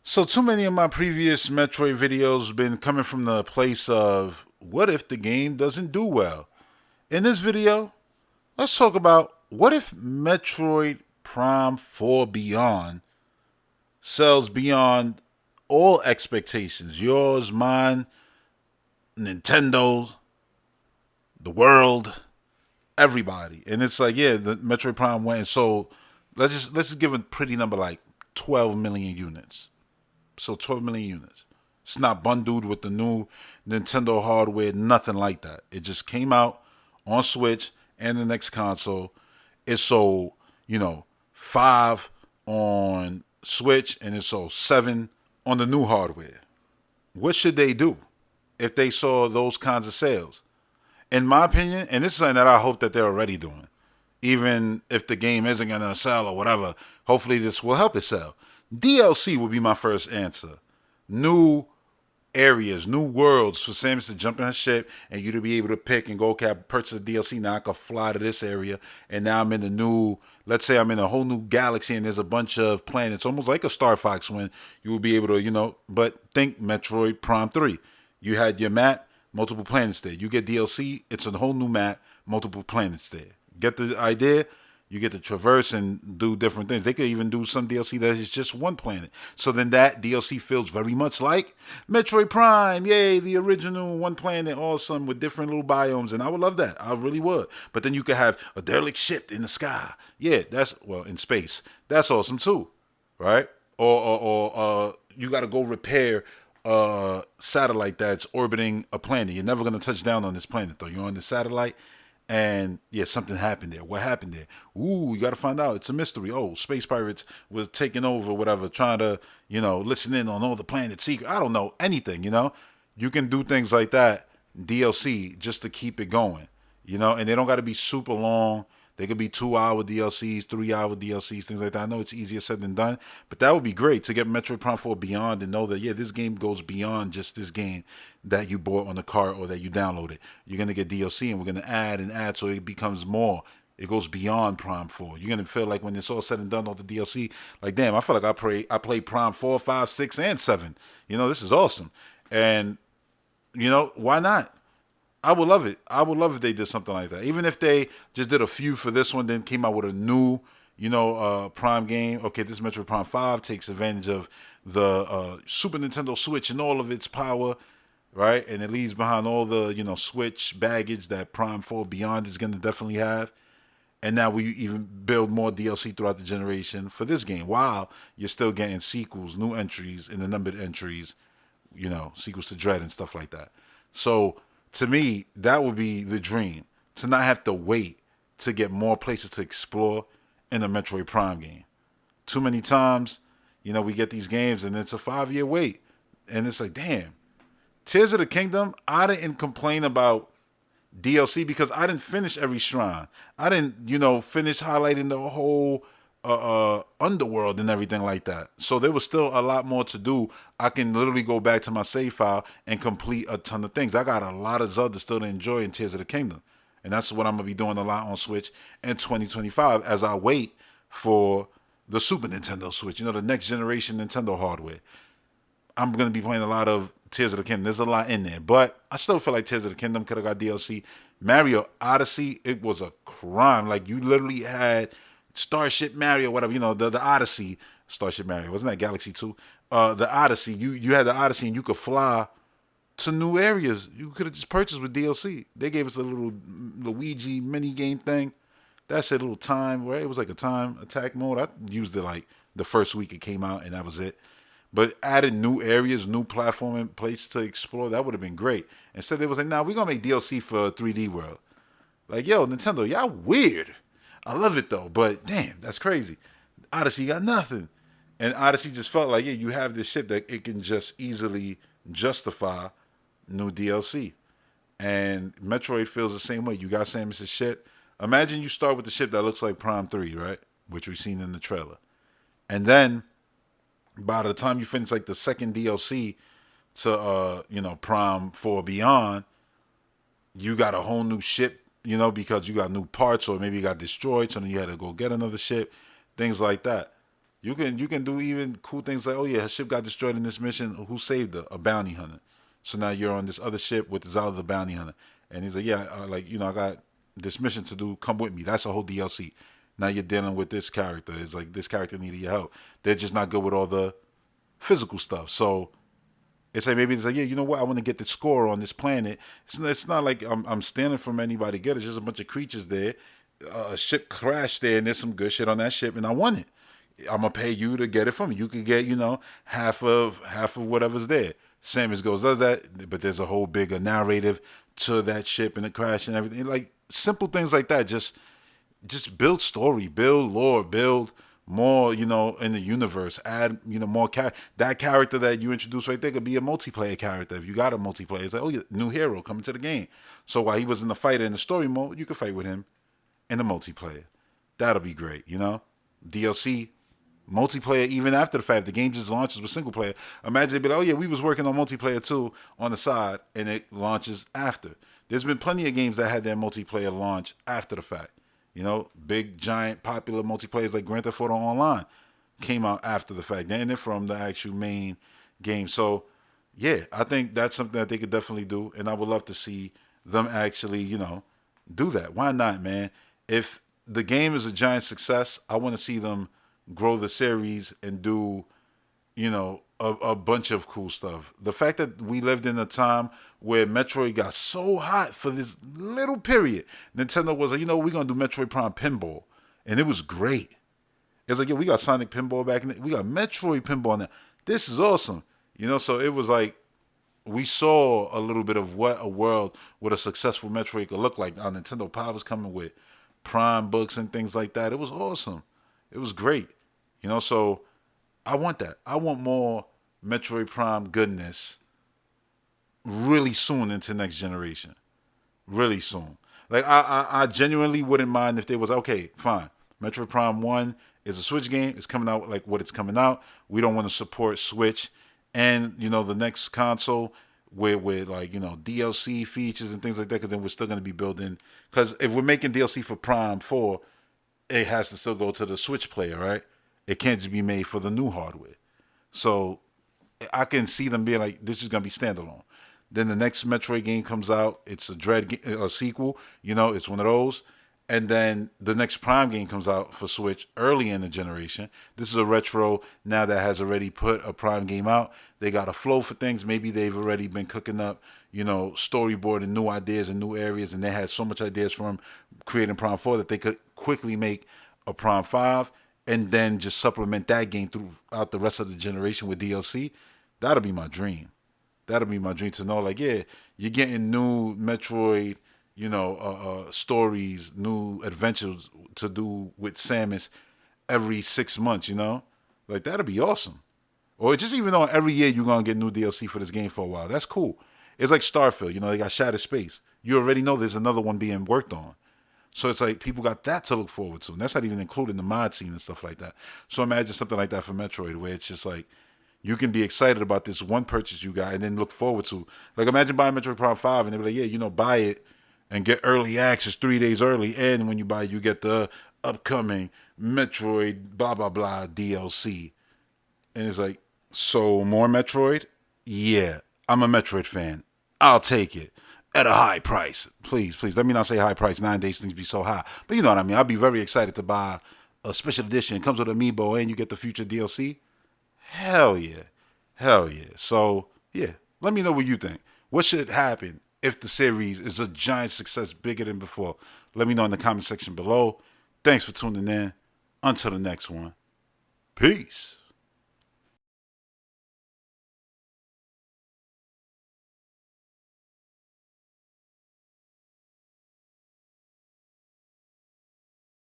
So too many of my previous Metroid videos been coming from the place of what if the game doesn't do well? In this video, let's talk about what if Metroid Prime 4 Beyond sells beyond all expectations. Yours, mine, Nintendo, the world, everybody. And it's like, yeah, the Metroid Prime went and sold, let's just give a pretty number like 12 million units. So 12 million units. It's not bundled with the new Nintendo hardware, nothing like that. It just came out on Switch and the next console. It sold, five on Switch and it sold seven on the new hardware. What should they do if they saw those kinds of sales? In my opinion, and this is something that I hope that they're already doing, even if the game isn't going to sell or whatever, hopefully this will help it sell. DLC would be my first answer. New areas, new worlds for Samus to jump in her ship and you to be able to pick and go, okay, I purchase a DLC, now I can fly to this area and now I'm in the new, let's say I'm in a whole new galaxy and there's a bunch of planets, almost like a Star Fox when you will be able to, but think Metroid Prime 3. You had your map, multiple planets there. You get DLC, it's a whole new map, multiple planets there. Get the idea? You get to traverse and do different things. They could even do some DLC that is just one planet. So then that DLC feels very much like Metroid Prime. Yay, the original one planet, awesome, with different little biomes. And I would love that. I really would. But then you could have a derelict ship in the sky. Yeah, in space. That's awesome too, right? Or you got to go repair a satellite that's orbiting a planet. You're never going to touch down on this planet, though. You're on the satellite. And yeah, something happened there. What happened there? Ooh, you got to find out. It's a mystery. Oh, space pirates was taking over, whatever, trying to, listen in on all the planet secret. I don't know anything. You can do things like that, DLC, just to keep it going. And they don't got to be super long. They could be 2 hour DLCs, 3 hour DLCs, things like that. I know it's easier said than done, but that would be great to get Metroid Prime 4 Beyond and know that, yeah, this game goes beyond just this game that you bought on the cart or that you downloaded. You're going to get DLC and we're going to add and add so it becomes more. It goes beyond Prime 4. You're going to feel like when it's all said and done, all the DLC, like, damn, I feel like I played Prime 4, 5, 6, and 7. This is awesome. And, why not? I would love it. I would love if they did something like that. Even if they just did a few for this one, then came out with a new, Prime game. Okay, this Metroid Prime 5 takes advantage of the Super Nintendo Switch and all of its power, right? And it leaves behind all the, Switch baggage that Prime 4 Beyond is going to definitely have. And now we even build more DLC throughout the generation for this game, while you're still getting sequels, new entries, and the numbered entries, sequels to Dread and stuff like that. So to me, that would be the dream, to not have to wait to get more places to explore in a Metroid Prime game. Too many times, we get these games and it's a 5 year wait. And it's like, damn. Tears of the Kingdom, I didn't complain about DLC because I didn't finish every shrine. I didn't, finish highlighting the whole underworld and everything like that. So there was still a lot more to do. I can literally go back to my save file and complete a ton of things. I got a lot of Zelda still to enjoy in Tears of the Kingdom. And that's what I'm going to be doing a lot on Switch in 2025 as I wait for the Super Nintendo Switch, the next generation Nintendo hardware. I'm going to be playing a lot of Tears of the Kingdom. There's a lot in there, but I still feel like Tears of the Kingdom could have got DLC. Mario Odyssey, it was a crime. Like, you literally had Starship Mario, whatever, the Odyssey. Starship Mario, wasn't that Galaxy 2? The Odyssey, you had the Odyssey and you could fly to new areas. You could have just purchased with DLC. They gave us a little Luigi mini game thing. That's a little time, right? It was like a time attack mode. I used it like the first week it came out and that was it. But adding new areas, new platforming, places to explore, that would have been great. Instead, they was like, nah, we're going to make DLC for 3D World. Like, yo, Nintendo, y'all weird. I love it, though. But, damn, that's crazy. Odyssey got nothing. And Odyssey just felt like, yeah, you have this ship that it can just easily justify new DLC. And Metroid feels the same way. You got Samus's ship. Imagine you start with the ship that looks like Prime 3, right? Which we've seen in the trailer. And then by the time you finish like the second DLC to Prime 4 Beyond, you got a whole new ship, because you got new parts or maybe you got destroyed, so then you had to go get another ship, things like that. You can do even cool things like, oh yeah, her ship got destroyed in this mission. Who saved her? A bounty hunter. So now you're on this other ship with this other bounty hunter, and he's like, yeah, like I got this mission to do. Come with me. That's a whole DLC. Now you're dealing with this character. It's like this character needed your help. They're just not good with all the physical stuff. So it's like maybe it's like, yeah, you know what? I want to get the score on this planet. It's not like I'm standing from anybody good. It's just a bunch of creatures there. A ship crashed there, and there's some good shit on that ship, and I won it. I'm gonna pay you to get it from me. You could get, half of whatever's there. Samus does that, but there's a whole bigger narrative to that ship and the crash and everything. Like simple things like that. Just build story, build lore, build more, in the universe. Add, more that character that you introduced right there could be a multiplayer character. If you got a multiplayer, it's like, oh, yeah, new hero coming to the game. So while he was in the fighter in the story mode, you could fight with him in the multiplayer. That'll be great, DLC, multiplayer, even after the fact. The game just launches with single player. Imagine they'd be like, oh yeah, we was working on multiplayer too on the side, and it launches after. There's been plenty of games that had their multiplayer launch after the fact. Big, giant, popular multiplayers like Grand Theft Auto Online came out after the fact. They ended from the actual main game. So, yeah, I think that's something that they could definitely do, and I would love to see them actually, do that. Why not, man? If the game is a giant success, I want to see them grow the series and do, a bunch of cool stuff. The fact that we lived in a time where Metroid got so hot for this little period, Nintendo was like, we're going to do Metroid Prime Pinball. And it was great. It's like, we got Sonic Pinball back in it. We got Metroid Pinball now. This is awesome. So it was like, we saw a little bit of what a world with a successful Metroid could look like. Our Nintendo Power was coming with Prime books and things like that. It was awesome. It was great. So I want that. I want more Metroid Prime goodness really soon into next generation. Really soon. Like I genuinely wouldn't mind if there was, okay, fine. Metroid Prime 1 is a Switch game. It's coming out like what it's coming out. We don't want to support Switch and, the next console with like, DLC features and things like that, because then we're still going to be building. Because if we're making DLC for Prime 4, it has to still go to the Switch player, right? It can't just be made for the new hardware. So I can see them being like, this is going to be standalone. Then the next Metroid game comes out. It's a sequel. It's one of those. And then the next Prime game comes out for Switch early in the generation. This is a retro now that has already put a Prime game out. They got a flow for things. Maybe they've already been cooking up, storyboard and new ideas and new areas. And they had so much ideas from creating Prime 4 that they could quickly make a Prime 5 and then just supplement that game throughout the rest of the generation with DLC. That'll be my dream. That'll be my dream to know, like, yeah, you're getting new Metroid, stories, new adventures to do with Samus every 6 months, Like, that'll be awesome. Or just even though every year you're going to get new DLC for this game for a while. That's cool. It's like Starfield, they got Shattered Space. You already know there's another one being worked on. So it's like people got that to look forward to. And that's not even including the mod scene and stuff like that. So imagine something like that for Metroid, where it's just like, you can be excited about this one purchase you got and then look forward to. Like, imagine buying Metroid Prime 5 and they be like, yeah, buy it and get early access 3 days early. And when you buy it, you get the upcoming Metroid blah, blah, blah DLC. And it's like, so more Metroid? Yeah, I'm a Metroid fan. I'll take it at a high price. Please, please. Let me not say high price. Nowadays things be so high. But you know what I mean. I'll be very excited to buy a special edition. It comes with Amiibo and you get the future DLC. Hell yeah. Hell yeah. So, yeah. Let me know what you think. What should happen if the series is a giant success, bigger than before? Let me know in the comment section below. Thanks for tuning in. Until the next one. Peace.